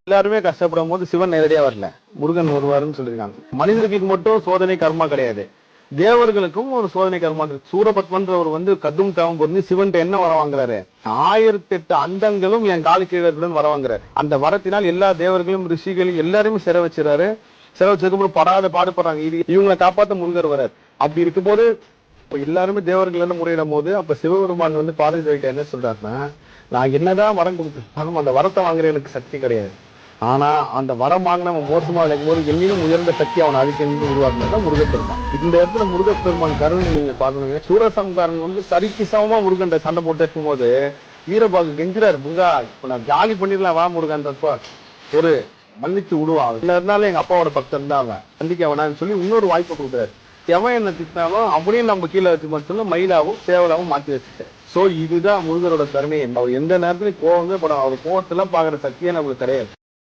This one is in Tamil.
எல்லாருமே கஷ்டப்படும் போது சிவன் நேரடியா வரல, முருகன் வருவாருன்னு சொல்லியிருக்காங்க. மனிதர்களுக்கு மட்டும் சோதனை கர்மா கிடையாது, தேவர்களுக்கும் ஒரு சோதனை கர்மா இருக்கு. சூரபத்மன்றவர் கடும் தவம் புரிந்து சிவன் என்ன வர வாங்குறாரு, 1008 அண்டங்களும் என் காலு கீழத்துடன் வர வாங்குறாரு. அந்த வரத்தினால் எல்லா தேவர்களும் ரிஷிகளும் எல்லாருமே சிறை வச்சுறாரு. சிறை வச்சதுக்கு படாத பாடுபடுறாங்க. இவங்களை காப்பாத்த முருகர் வர்றாரு. அப்படி இருக்கும் போது இப்ப எல்லாருமே தேவர்கள் முறையிடும் போது அப்ப சிவபெருமான் பார்வதி என்ன சொல்றாருன்னா, நான் என்னதான் வரம் கொடுத்தாலும் அந்த வரத்தை வாங்குற எனக்கு சக்தி கிடையாது. ஆனா அந்த வரம் வாங்கின மோசமா இருக்கும் போது என்னிலும் உயர்ந்த சக்தி அவன் அதுக்கு உருவாக்குனதான் முருகப்பெருமான். இந்த இடத்துல முருகப்பெருமான் கருணை நீங்க பாக்கணுங்க. சூரசம்காரன் சரிக்கு சமமா முருகன் சண்டை போட்டு இருக்கும் போது வீரபாகு கெஞ்சுறாரு, முருகா இப்ப நான் ஜாலி பண்ணிடலாம் வா முருகன்றப்ப ஒரு மன்னிச்சு விடுவான். இல்ல இருந்தாலும் எங்க அப்பாவோட பக்தன் தான் அவன், மன்னிக்க அவனான்னு சொல்லி இன்னொரு வாய்ப்பை கொடுக்குறாரு. எவன் என்ன திட்டினாலும் அப்படியே நம்ம கீழே வச்சு மட்டும் மயிலாவும் சேவலாவும் மாத்தி வச்சுட்டேன். சோ இதுதான் முருகரோட தருமையை. அவர் எந்த நேரத்துலயும் கோவமே படம், அவர் கோவத்தெல்லாம் பாக்குற சக்தியே நமக்கு கிடையாது.